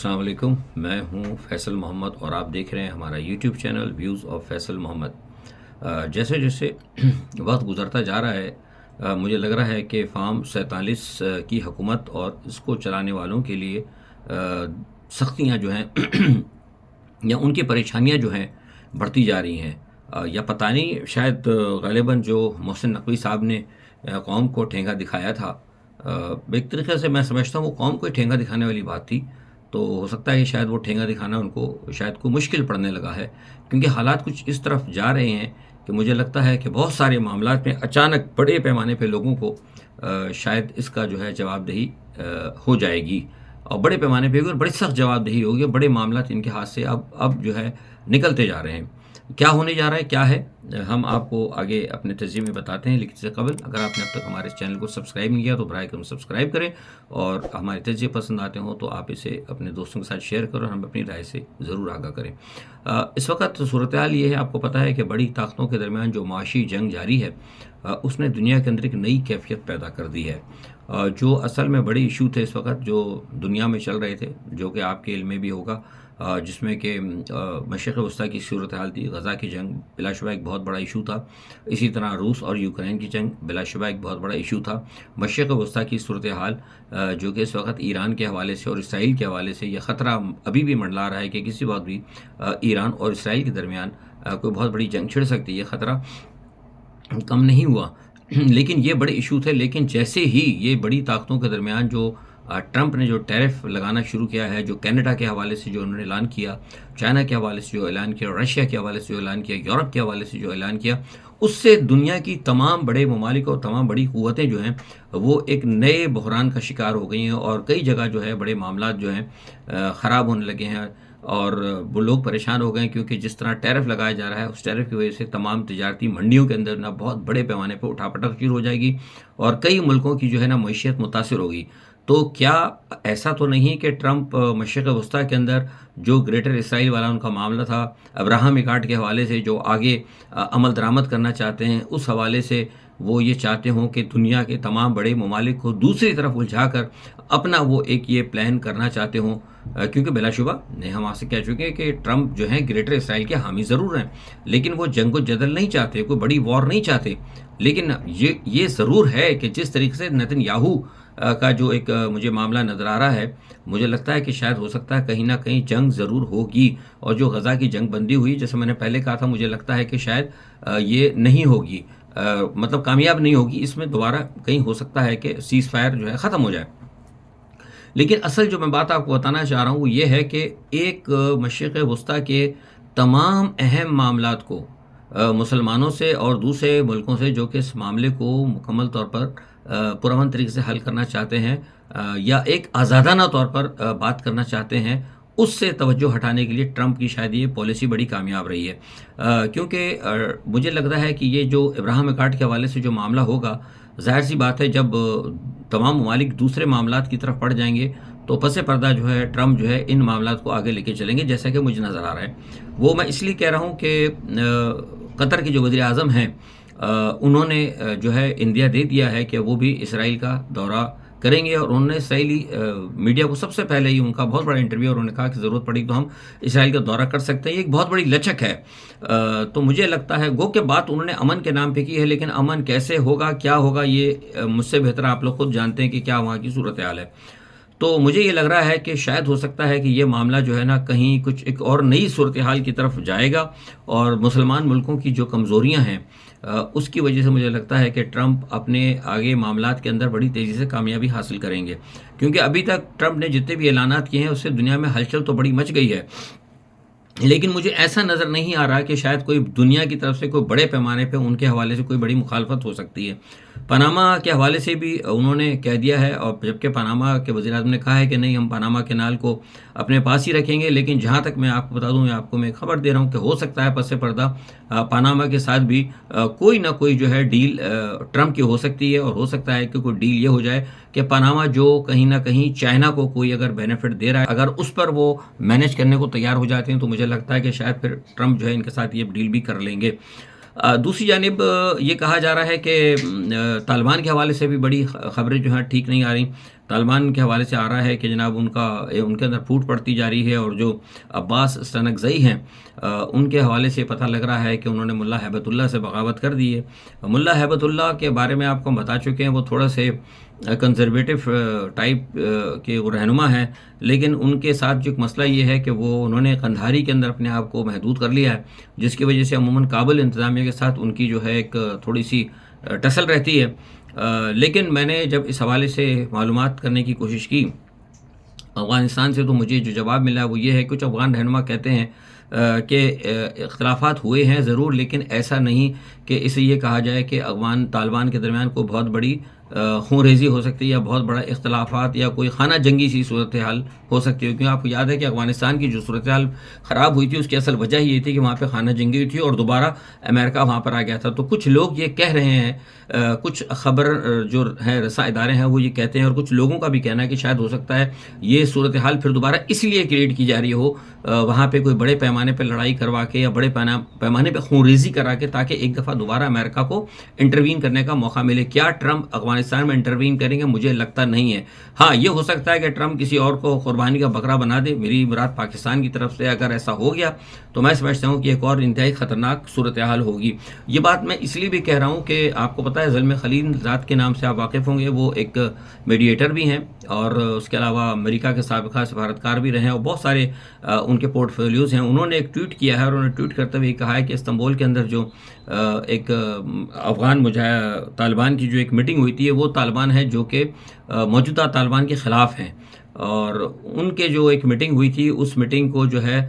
السلام علیکم، میں ہوں فیصل محمد اور آپ دیکھ رہے ہیں ہمارا YouTube channel views of Faisal Muhammad. جیسے جیسے وقت گزرتا جا رہا ہے، مجھے لگ رہا ہے کہ فارم 47 کی حکومت اور اس کو چلانے والوں کے لیے سختیاں جو ہیں یا ان کی پریشانیاں جو ہیں بڑھتی جا رہی ہیں، یا پتہ نہیں شاید غالباً جو محسن نقوی صاحب نے قوم کو ٹھینگا دکھایا تھا، ایک طریقے سے میں سمجھتا ہوں وہ قوم کو ٹھینگا دکھانے والی بات تھی، تو ہو سکتا ہے کہ شاید وہ ٹھینگا دکھانا ان کو شاید کو مشکل پڑنے لگا ہے، کیونکہ حالات کچھ اس طرف جا رہے ہیں کہ مجھے لگتا ہے کہ بہت سارے معاملات میں اچانک بڑے پیمانے پہ لوگوں کو شاید اس کا جو ہے جواب دہی ہو جائے گی، اور بڑے پیمانے پہ ہوگی اور بڑی سخت جواب دہی ہوگی، بڑے معاملات ان کے ہاتھ سے اب جو ہے نکلتے جا رہے ہیں۔ کیا ہونے جا رہا ہے، کیا ہے، ہم آپ کو آگے اپنے تجزیے میں بتاتے ہیں، لیکن اس سے قبل اگر آپ نے اب تک ہمارے اس چینل کو سبسکرائب نہیں کیا تو براہ کرم سبسکرائب کریں، اور ہمارے تجزیے پسند آتے ہوں تو آپ اسے اپنے دوستوں کے ساتھ شیئر کریں اور ہم اپنی رائے سے ضرور آگاہ کریں۔ اس وقت صورتحال یہ ہے، آپ کو پتہ ہے کہ بڑی طاقتوں کے درمیان جو معاشی جنگ جاری ہے، اس نے دنیا کے اندر ایک نئی کیفیت پیدا کر دی ہے۔ جو اصل میں بڑے ایشو تھے اس وقت جو دنیا میں چل رہے تھے، جو کہ آپ کے علم میں بھی ہوگا، جس میں کہ مشرق وسطیٰ کی صورتحال تھی، غزہ کی جنگ بلا شبہ ایک بہت بڑا ایشو تھا، اسی طرح روس اور یوکرین کی جنگ بلا شبہ ایک بہت بڑا ایشو تھا، مشرق وسطیٰ کی صورتحال جو کہ اس وقت ایران کے حوالے سے اور اسرائیل کے حوالے سے یہ خطرہ ابھی بھی منڈلا رہا ہے کہ کسی وقت بھی ایران اور اسرائیل کے درمیان کوئی بہت بڑی جنگ چھڑ سکتی ہے، یہ خطرہ کم نہیں ہوا، لیکن یہ بڑے ایشو تھے۔ لیکن جیسے ہی یہ بڑی طاقتوں کے درمیان جو ٹرمپ نے جو ٹیرف لگانا شروع کیا ہے، جو کینیڈا کے حوالے سے جو انہوں نے اعلان کیا، چائنا کے حوالے سے جو اعلان کیا، رشیا کے حوالے سے جو اعلان کیا، یورپ کے حوالے سے جو اعلان کیا، اس سے دنیا کی تمام بڑے ممالک اور تمام بڑی قوتیں جو ہیں وہ ایک نئے بحران کا شکار ہو گئی ہیں، اور کئی جگہ جو ہے بڑے معاملات جو ہیں خراب ہونے لگے ہیں، اور وہ لوگ پریشان ہو گئے ہیں، کیونکہ جس طرح ٹیرف لگایا جا رہا ہے اس ٹیرف کی وجہ سے تمام تجارتی منڈیوں کے اندر نا بہت بڑے پیمانے پہ اٹھا پٹک شروع ہو جائے گی، اور کئی ملکوں کی جو ہے نا معیشت متاثر ہوگی۔ تو کیا ایسا تو نہیں کہ ٹرمپ مشرق وسطیٰ کے اندر جو گریٹر اسرائیل والا ان کا معاملہ تھا، ابراہم ایکارڈ کے حوالے سے جو آگے عمل درآمد کرنا چاہتے ہیں، اس حوالے سے وہ یہ چاہتے ہوں کہ دنیا کے تمام بڑے ممالک کو دوسری طرف الجھا کر اپنا وہ ایک یہ پلان کرنا چاہتے ہوں، کیونکہ بلا شبہ ہم آپ سے کہہ چکے ہیں کہ ٹرمپ جو ہیں گریٹر اسرائیل کے حامی ضرور ہیں، لیکن وہ جنگ و جدل نہیں چاہتے، کوئی بڑی وار نہیں چاہتے، لیکن یہ ضرور ہے کہ جس طریقے سے نیتن یاہو کا جو ایک مجھے معاملہ نظر آ رہا ہے، مجھے لگتا ہے کہ شاید ہو سکتا ہے کہیں نہ کہیں جنگ ضرور ہوگی، اور جو غزہ کی جنگ بندی ہوئی، جیسے میں نے پہلے کہا تھا، مجھے لگتا ہے کہ شاید یہ نہیں ہوگی، مطلب کامیاب نہیں ہوگی، اس میں دوبارہ کہیں ہو سکتا ہے کہ سیز فائر جو ہے ختم ہو جائے۔ لیکن اصل جو میں بات آپ کو بتانا چاہ رہا ہوں وہ یہ ہے کہ ایک مشرق وسطیٰ کے تمام اہم معاملات کو مسلمانوں سے اور دوسرے ملکوں سے جو کہ اس معاملے کو مکمل طور پر پرامن طریقے سے حل کرنا چاہتے ہیں، یا ایک آزادانہ طور پر بات کرنا چاہتے ہیں، اس سے توجہ ہٹانے کے لیے ٹرمپ کی شاید یہ پالیسی بڑی کامیاب رہی ہے، کیونکہ مجھے لگ رہا ہے کہ یہ جو ابراہم ایکارڈ کے حوالے سے جو معاملہ ہوگا، ظاہر سی بات ہے جب تمام ممالک دوسرے معاملات کی طرف پڑ جائیں گے تو پس پردہ جو ہے ٹرمپ جو ہے ان معاملات کو آگے لے کے چلیں گے، جیسا کہ مجھے نظر آ رہا ہے۔ وہ میں اس لیے کہہ رہا ہوں کہ قطر کے جو وزیر اعظم ہیں، انہوں نے جو ہے اندیا دے دیا ہے کہ وہ بھی اسرائیل کا دورہ کریں گے، اور انہوں نے اسرائیلی میڈیا کو سب سے پہلے ہی ان کا بہت بڑا انٹرویو، اور انہوں نے کہا کہ ضرورت پڑی تو ہم اسرائیل کا دورہ کر سکتے ہیں، یہ ایک بہت بڑی لچک ہے۔ تو مجھے لگتا ہے گو کہ بات انہوں نے امن کے نام پہ کی ہے، لیکن امن کیسے ہوگا، کیا ہوگا، یہ مجھ سے بہتر آپ لوگ خود جانتے ہیں کہ کیا وہاں کی صورتحال ہے۔ تو مجھے یہ لگ رہا ہے کہ شاید ہو سکتا ہے کہ یہ معاملہ جو ہے نا کہیں کچھ ایک اور نئی صورتحال کی طرف جائے گا، اور مسلمان ملکوں کی جو کمزوریاں ہیں اس کی وجہ سے مجھے لگتا ہے کہ ٹرمپ اپنے آگے معاملات کے اندر بڑی تیزی سے کامیابی حاصل کریں گے، کیونکہ ابھی تک ٹرمپ نے جتنے بھی اعلانات کیے ہیں اس سے دنیا میں ہلچل تو بڑی مچ گئی ہے، لیکن مجھے ایسا نظر نہیں آ رہا کہ شاید کوئی دنیا کی طرف سے کوئی بڑے پیمانے پہ ان کے حوالے سے کوئی بڑی مخالفت ہو سکتی ہے۔ پاناما کے حوالے سے بھی انہوں نے کہہ دیا ہے، اور جبکہ پاناما کے وزیر اعظم نے کہا ہے کہ نہیں، ہم پاناما کینال کو اپنے پاس ہی رکھیں گے، لیکن جہاں تک میں آپ کو بتا دوں، آپ کو میں خبر دے رہا ہوں کہ ہو سکتا ہے پس پردہ پاناما کے ساتھ بھی کوئی نہ کوئی جو ہے ڈیل ٹرمپ کی ہو سکتی ہے، اور ہو سکتا ہے کہ کوئی ڈیل یہ ہو جائے کہ پاناما جو کہیں نہ کہیں چائنا کو کوئی اگر بینیفٹ دے رہا ہے، اگر اس پر وہ مینیج کرنے کو تیار ہو جاتے ہیں تو مجھے لگتا ہے کہ شاید پھر ٹرمپ جو ہے ان کے ساتھ یہ ڈیل بھی کر لیں گے۔ دوسری جانب یہ کہا جا رہا ہے کہ طالبان کے حوالے سے بھی بڑی خبریں جو ہیں ٹھیک نہیں آ رہی۔ طالبان کے حوالے سے آ رہا ہے کہ جناب ان کے اندر پھوٹ پڑتی جا رہی ہے، اور جو عباس استنکزئی ہیں ان کے حوالے سے پتہ لگ رہا ہے کہ انہوں نے ملا ہیبت اللہ سے بغاوت کر دی ہے۔ ملا ہیبت اللہ کے بارے میں آپ کو بتا چکے ہیں، وہ تھوڑا سے کنزرویٹو ٹائپ کے وہ رہنما ہیں، لیکن ان کے ساتھ جو ایک مسئلہ یہ ہے کہ انہوں نے قندھاری کے اندر اپنے آپ کو محدود کر لیا ہے، جس کی وجہ سے عموماً کابل انتظامیہ کے ساتھ ان کی جو ہے ایک تھوڑی سی ٹسل رہتی ہے۔ لیکن میں نے جب اس حوالے سے معلومات کرنے کی کوشش کی افغانستان سے، تو مجھے جو جواب ملا وہ یہ ہے، کچھ افغان رہنما کہتے ہیں کہ اختلافات ہوئے ہیں ضرور، لیکن ایسا نہیں کہ اسے یہ کہا جائے کہ افغان طالبان کے درمیان کوئی بہت بڑی خون ریزی ہو سکتی ہے یا بہت بڑا اختلافات یا کوئی خانہ جنگی سی صورتحال ہو سکتی ہے، کیونکہ آپ کو یاد ہے کہ افغانستان کی جو صورتحال خراب ہوئی تھی اس کی اصل وجہ یہ تھی کہ وہاں پہ خانہ جنگی ہوئی تھی اور دوبارہ امریکہ وہاں پر آ گیا تھا۔ تو کچھ لوگ یہ کہہ رہے ہیں، کچھ خبر جو ہیں رساں ادارے ہیں وہ یہ کہتے ہیں، اور کچھ لوگوں کا بھی کہنا ہے کہ شاید ہو سکتا ہے یہ صورتحال پھر دوبارہ اس لیے کریٹ کی جا رہی ہو وہاں پہ کوئی بڑے پیمانے پہ لڑائی کروا کے یا بڑے پیمانے پہ خون ریزی کرا کے، تاکہ ایک دفعہ دوبارہ امریکہ کو انٹروین کرنے کا موقع ملے۔ کیا ٹرمپ افغانستان میں انٹروین کریں گے؟ مجھے لگتا نہیں ہے۔ ہاں، یہ ہو سکتا ہے کہ ٹرمپ کسی اور کو قربانی کا بکرا بنا دے، میری مراد پاکستان کی طرف سے اگر ایسا ہو گیا تو میں سمجھتا ہوں کہ ایک اور انتہائی خطرناک صورتحال ہوگی۔ یہ بات میں اس لیے بھی کہہ رہا ہوں کہ آپ کو پتہ ہے زلمے خلیل ذات کے نام سے آپ واقف ہوں گے، وہ ایک میڈیٹر بھی ہیں اور اس کے علاوہ امریکہ کے سابقہ سفارتکار بھی رہے ہیں، اور بہت سارے ان کے پورٹ فولیوز ہیں۔ انہوں نے ایک ٹویٹ کیا ہے، اور انہوں نے ٹویٹ کرتے ہوئے کہا ہے کہ استنبول کے اندر جو ایک افغان طالبان کی جو ایک میٹنگ ہوئی تھی، وہ طالبان ہے جو کہ موجودہ طالبان کے خلاف ہیں، اور ان کے جو ایک میٹنگ ہوئی تھی اس میٹنگ کو جو ہے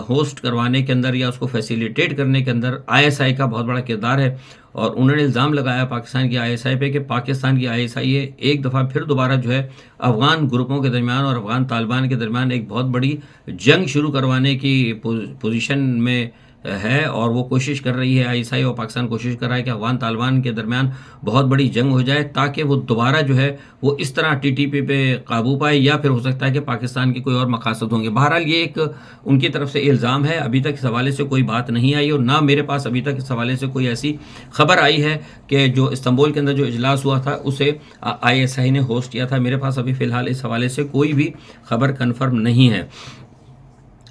ہوسٹ کروانے کے اندر یا اس کو فیسیلیٹیٹ کرنے کے اندر آئی ایس آئی کا بہت بڑا کردار ہے، اور انہوں نے الزام لگایا پاکستان کی آئی ایس آئی پہ کہ پاکستان کی آئی ایس آئی ایک دفعہ پھر دوبارہ جو ہے افغان گروپوں کے درمیان اور افغان طالبان کے درمیان ایک بہت بڑی جنگ شروع کروانے کی پوزیشن میں ہے، اور وہ کوشش کر رہی ہے، آئی ایس آئی اور پاکستان کوشش کر رہا ہے کہ افغان طالبان کے درمیان بہت بڑی جنگ ہو جائے، تاکہ وہ دوبارہ جو ہے وہ اس طرح ٹی ٹی پی پہ قابو پائے، یا پھر ہو سکتا ہے کہ پاکستان کے کوئی اور مقاصد ہوں گے۔ بہرحال یہ ایک ان کی طرف سے الزام ہے، ابھی تک اس حوالے سے کوئی بات نہیں آئی، اور نہ میرے پاس ابھی تک اس حوالے سے کوئی ایسی خبر آئی ہے کہ جو استنبول کے اندر جو اجلاس ہوا تھا اسے آئی ایس آئی نے ہوسٹ کیا تھا۔ میرے پاس ابھی فی الحال اس حوالے سے کوئی بھی خبر کنفرم نہیں ہے۔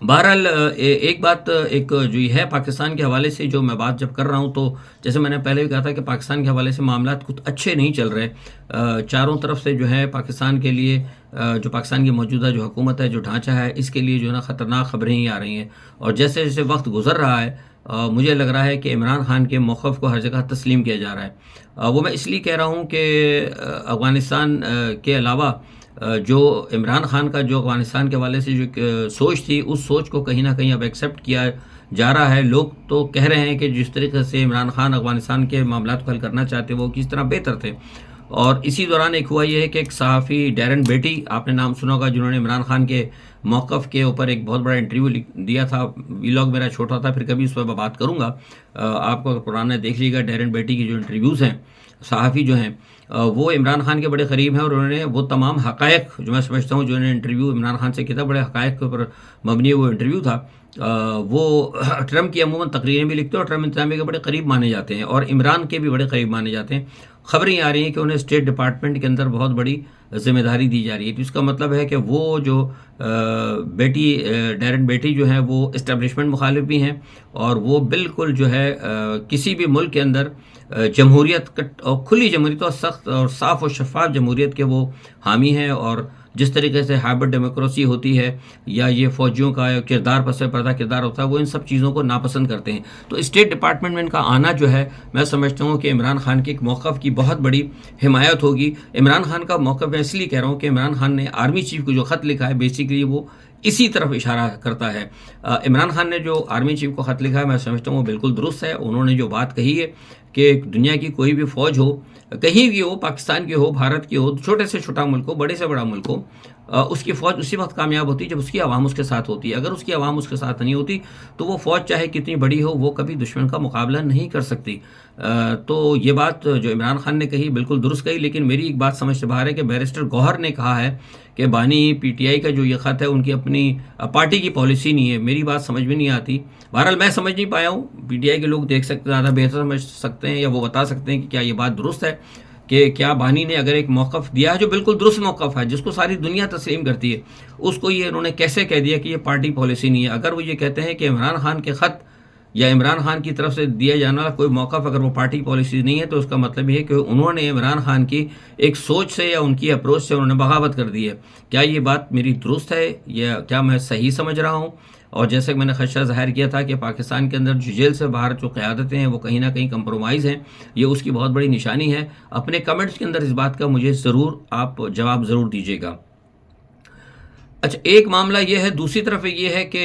بہرحال ایک بات جو یہ ہے پاکستان کے حوالے سے جو میں بات جب کر رہا ہوں، تو جیسے میں نے پہلے بھی کہا تھا کہ پاکستان کے حوالے سے معاملات کچھ اچھے نہیں چل رہے، چاروں طرف سے جو ہے پاکستان کے لیے جو پاکستان کی موجودہ جو حکومت ہے، جو ڈھانچہ ہے، اس کے لیے جو ہے نا خطرناک خبریں ہی آ رہی ہیں، اور جیسے جیسے وقت گزر رہا ہے مجھے لگ رہا ہے کہ عمران خان کے موقف کو ہر جگہ تسلیم کیا جا رہا ہے۔ وہ میں اس لیے کہہ رہا ہوں کہ افغانستان کے علاوہ جو عمران خان کا جو افغانستان کے حوالے سے جو سوچ تھی، اس سوچ کو کہیں نہ کہیں اب ایکسیپٹ کیا جا رہا ہے۔ لوگ تو کہہ رہے ہیں کہ جس طریقے سے عمران خان افغانستان کے معاملات کو حل کرنا چاہتے وہ کس طرح بہتر تھے، اور اسی دوران ایک ہوا یہ ہے کہ ایک صحافی ڈیرن بیٹی، آپ نے نام سنا ہوگا، جنہوں نے عمران خان کے موقف کے اوپر ایک بہت بڑا انٹرویو دیا تھا۔ ویلاگ میرا چھوٹا تھا، پھر کبھی اس پر بات کروں گا، آپ کو پرانا دیکھ لیجیے گا۔ ڈیرن بیٹی کی جو انٹرویوز ہیں، صحافی جو ہیں وہ عمران خان کے بڑے قریب ہیں، اور انہوں نے وہ تمام حقائق جو میں سمجھتا ہوں جو انہوں نے انٹرویو عمران خان سے کیا تھا، بڑے حقائق کے اوپر مبنی وہ انٹرویو تھا۔ وہ ٹرمپ کی عموماً تقریریں بھی لکھتے ہیں، اور ٹرمپ انتظامیہ کے بڑے قریب مانے جاتے ہیں، اور عمران کے بھی بڑے قریب مانے جاتے ہیں۔ خبریں آ رہی ہیں کہ انہیں اسٹیٹ ڈپارٹمنٹ کے اندر بہت بڑی ذمہ داری دی جا رہی ہے، تو اس کا مطلب ہے کہ وہ جو بیٹی ڈیرن بیٹی جو ہیں وہ اسٹیبلشمنٹ مخالف بھی ہیں، اور وہ بالکل جو ہے کسی بھی ملک کے اندر جمہوریت اور کھلی جمہوریت اور سخت اور صاف و شفاف جمہوریت کے وہ حامی ہیں، اور جس طریقے سے ہائبرڈ ڈیموکریسی ہوتی ہے یا یہ فوجیوں کا کردار پس پردہ کردار ہوتا ہے، وہ ان سب چیزوں کو ناپسند کرتے ہیں۔ تو اسٹیٹ ڈپارٹمنٹ میں ان کا آنا جو ہے، میں سمجھتا ہوں کہ عمران خان کے ایک موقف کی بہت بڑی حمایت ہوگی۔ عمران خان کا موقف میں اس لیے کہہ رہا ہوں کہ عمران خان نے آرمی چیف کو جو خط لکھا ہے، بیسیکلی وہ اسی طرف اشارہ کرتا ہے۔ عمران خان نے جو آرمی چیف کو خط لکھا ہے، میں سمجھتا ہوں وہ بالکل درست ہے۔ انہوں نے جو بات کہی ہے کہ دنیا کی کوئی بھی فوج ہو، کہیں بھی ہو، پاکستان کی ہو، بھارت کی ہو، چھوٹے سے چھوٹا ملک ہو، بڑے سے بڑا ملک ہو، اس کی فوج اسی وقت کامیاب ہوتی ہے جب اس کی عوام اس کے ساتھ ہوتی ہے۔ اگر اس کی عوام اس کے ساتھ نہیں ہوتی تو وہ فوج چاہے کتنی بڑی ہو، وہ کبھی دشمن کا مقابلہ نہیں کر سکتی۔ تو یہ بات جو عمران خان نے کہی بالکل درست کہی، لیکن میری ایک بات سمجھ سے باہر ہے کہ بیرسٹر گوہر نے کہا ہے کہ بانی پی ٹی آئی کا جو یہ خط ہے ان کی اپنی پارٹی کی پالیسی نہیں ہے۔ میری بات سمجھ میں نہیں آتی، بہرحال میں سمجھ نہیں پایا ہوں، پی ٹی آئی کے لوگ دیکھ سکتے، زیادہ بہتر سمجھ سکتے ہیں یا وہ بتا سکتے ہیں کہ کیا یہ بات درست ہے کہ کیا بانی نے اگر ایک موقف دیا ہے جو بالکل درست موقف ہے، جس کو ساری دنیا تسلیم کرتی ہے، اس کو یہ انہوں نے کیسے کہہ دیا کہ یہ پارٹی پالیسی نہیں ہے؟ اگر وہ یہ کہتے ہیں کہ عمران خان کے خط یا عمران خان کی طرف سے دیا جانے والا کوئی موقف اگر وہ پارٹی پالیسی نہیں ہے، تو اس کا مطلب یہ ہے کہ انہوں نے عمران خان کی ایک سوچ سے یا ان کی اپروچ سے انہوں نے بغاوت کر دی ہے۔ کیا یہ بات میری درست ہے یا کیا میں صحیح سمجھ رہا ہوں؟ اور جیسے کہ میں نے خدشہ ظاہر کیا تھا کہ پاکستان کے اندر جو جیل سے باہر جو قیادتیں ہیں وہ کہیں نہ کہیں کمپرومائز ہیں، یہ اس کی بہت بڑی نشانی ہے۔ اپنے کمنٹس کے اندر اس بات کا مجھے ضرور آپ جواب ضرور دیجیے گا۔ اچھا، ایک معاملہ یہ ہے، دوسری طرف یہ ہے کہ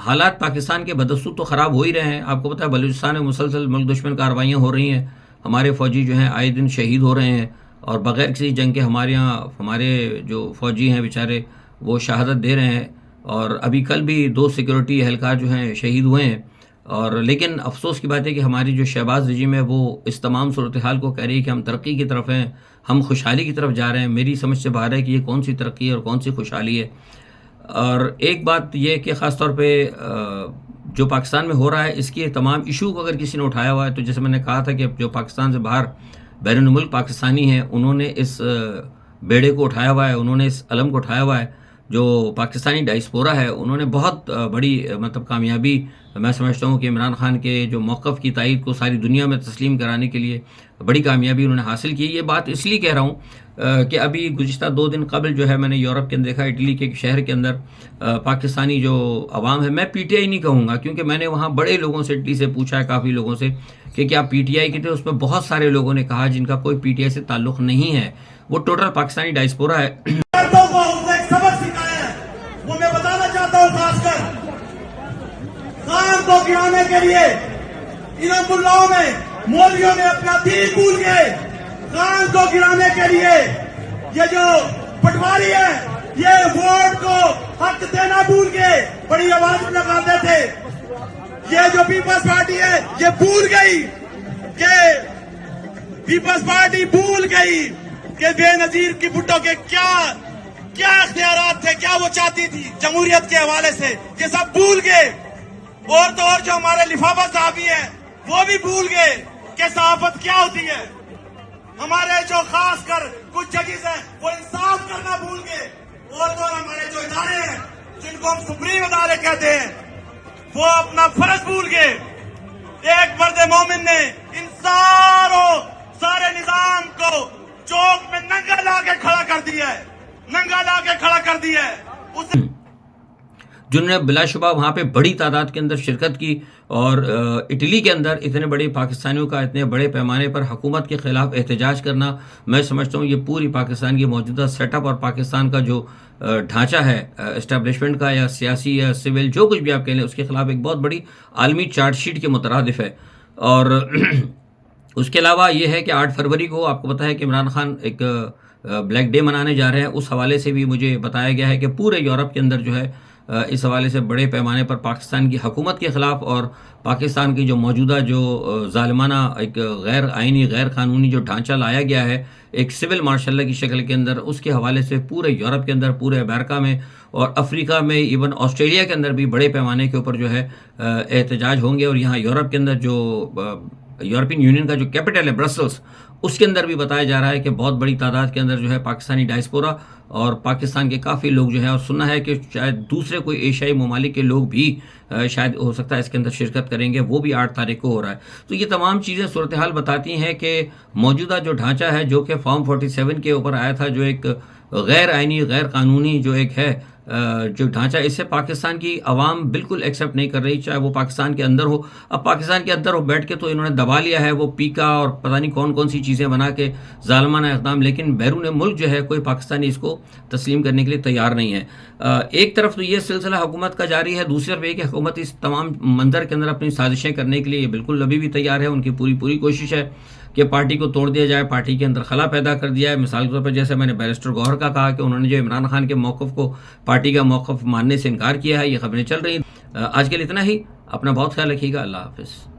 حالات پاکستان کے بدستور تو خراب ہو ہی رہے ہیں۔ آپ کو پتہ ہے بلوچستان میں مسلسل ملک دشمن کارروائیاں ہو رہی ہیں، ہمارے فوجی جو ہیں آئے دن شہید ہو رہے ہیں، اور بغیر کسی جنگ کے ہمارے یہاں ہمارے جو فوجی ہیں بیچارے وہ شہادت دے رہے ہیں، اور ابھی کل بھی 2 سیکورٹی اہلکار جو ہیں شہید ہوئے ہیں۔ اور لیکن افسوس کی بات ہے کہ ہماری جو شہباز رجیم ہے وہ اس تمام صورتحال کو کہہ رہی ہے کہ ہم ترقی کی طرف ہیں، ہم خوشحالی کی طرف جا رہے ہیں۔ میری سمجھ سے باہر ہے کہ یہ کون سی ترقی ہے اور کون سی خوشحالی ہے۔ اور ایک بات یہ کہ خاص طور پہ جو پاکستان میں ہو رہا ہے، اس کی تمام ایشو کو اگر کسی نے اٹھایا ہوا ہے، تو جیسے میں نے کہا تھا کہ جو پاکستان سے باہر بیرون ملک پاکستانی ہیں، انہوں نے اس بیڑے کو اٹھایا ہوا ہے، انہوں نے اس علم کو اٹھایا ہوا ہے۔ جو پاکستانی ڈائسپورا ہے، انہوں نے بہت بڑی کامیابی میں سمجھتا ہوں کہ عمران خان کے جو موقف کی تائید کو ساری دنیا میں تسلیم کرانے کے لیے بڑی کامیابی انہوں نے حاصل کی۔ یہ بات اس لیے کہہ رہا ہوں کہ ابھی گزشتہ 2 دن قبل جو ہے میں نے یورپ کے اندر دیکھا، اٹلی کے ایک شہر کے اندر پاکستانی جو عوام ہے، میں پی ٹی آئی نہیں کہوں گا کیونکہ میں نے وہاں بڑے لوگوں سے اٹلی سے پوچھا ہے، کافی لوگوں سے کہ کیا پی ٹی آئی کی تھے، اس میں بہت سارے لوگوں نے کہا جن کا کوئی پی ٹی آئی سے تعلق نہیں ہے، وہ ٹوٹل پاکستانی ڈائسپورا ہے۔ وہ میں بتانا چاہتا ہوں، خاص کر خان کو گرانے کے لیے انہوں ملاؤں میں مولویوں نے اپنا دین بھول گئے۔ خان کو گرانے کے لیے یہ جو پٹواری ہے، یہ ووٹ کو حق دینا بھول گئے، بڑی آواز لگاتے تھے۔ یہ جو پیپلز پارٹی ہے یہ بھول گئی کہ پیپلز پارٹی بھول گئی کہ بے نظیر کی بھٹو کے کیا اختیارات تھے، کیا وہ چاہتی تھی جمہوریت کے حوالے سے، یہ سب بھول گئے۔ اور تو اور جو ہمارے لفافہ صحافی ہیں وہ بھی بھول گئے کہ صحافت کیا ہوتی ہے۔ ہمارے جو خاص کر کچھ ججز ہیں وہ انصاف کرنا بھول گئے، اور تو اور ہمارے جو ادارے ہیں جن کو ہم سپریم ادارے کہتے ہیں وہ اپنا فرض بھول گئے۔ ایک مرد مومن نے ان سارے نظام کو چوک میں ننگا لا کے کھڑا کر دیا ہے جنہوں نے بلا شبہ وہاں پہ بڑی تعداد کے اندر شرکت کی، اور اٹلی کے اندر اتنے بڑے پاکستانیوں کا اتنے بڑے پیمانے پر حکومت کے خلاف احتجاج کرنا، میں سمجھتا ہوں یہ پوری پاکستان کی موجودہ سیٹ اپ اور پاکستان کا جو ڈھانچہ ہے اسٹیبلشمنٹ کا یا سیاسی یا سول جو کچھ بھی آپ کہہ لیں، اس کے خلاف ایک بہت بڑی عالمی چارج شیٹ کے مترادف ہے۔ اور اس کے علاوہ یہ ہے کہ 8 فروری کو آپ کو پتہ ہے کہ عمران خان ایک بلیک ڈے منانے جا رہے ہیں، اس حوالے سے بھی مجھے بتایا گیا ہے کہ پورے یورپ کے اندر جو ہے اس حوالے سے بڑے پیمانے پر پاکستان کی حکومت کے خلاف اور پاکستان کی جو موجودہ جو ظالمانہ ایک غیر آئینی غیر قانونی جو ڈھانچہ لایا گیا ہے ایک سول مارشل لا کی شکل کے اندر، اس کے حوالے سے پورے یورپ کے اندر، پورے امریکہ میں اور افریقہ میں، ایون آسٹریلیا کے اندر بھی بڑے پیمانے کے اوپر جو ہے احتجاج ہوں گے۔ اور یہاں یورپ کے اندر جو یورپین یونین کا جو کیپٹل ہے برسلز، اس کے اندر بھی بتایا جا رہا ہے کہ بہت بڑی تعداد کے اندر جو ہے پاکستانی ڈائسپورا اور پاکستان کے کافی لوگ جو ہیں، اور سننا ہے کہ شاید دوسرے کوئی ایشیائی ممالک کے لوگ بھی شاید ہو سکتا ہے اس کے اندر شرکت کریں گے، وہ بھی 8 تاریخ کو ہو رہا ہے۔ تو یہ تمام چیزیں صورتحال بتاتی ہیں کہ موجودہ جو ڈھانچہ ہے جو کہ فارم 47 کے اوپر آیا تھا، جو ایک غیر آئینی غیر قانونی جو ایک ہے جو ڈھانچہ، اسے پاکستان کی عوام بالکل ایکسیپٹ نہیں کر رہی، چاہے وہ پاکستان کے اندر ہو۔ اب پاکستان کے اندر ہو بیٹھ کے تو انہوں نے دبا لیا ہے وہ پیکا اور پتہ نہیں کون کون سی چیزیں بنا کے ظالمانہ اقدام، لیکن بیرون ملک جو ہے کوئی پاکستانی اس کو تسلیم کرنے کے لیے تیار نہیں ہے۔ ایک طرف تو یہ سلسلہ حکومت کا جاری ہے، دوسری طرف یہ کہ حکومت اس تمام منظر کے اندر اپنی سازشیں کرنے کے لیے بالکل ابھی بھی تیار ہے، ان کی پوری کوشش ہے کہ پارٹی کو توڑ دیا جائے، پارٹی کے اندر خلا پیدا کر دیا ہے۔ مثال کے طور پر جیسے میں نے بیرسٹر گوہر کا کہا کہ انہوں نے جو عمران خان کے موقف کو پارٹی کا موقف ماننے سے انکار کیا ہے، یہ خبریں چل رہی ہیں۔ آج کے لیے اتنا ہی، اپنا بہت خیال رکھیے گا، اللہ حافظ۔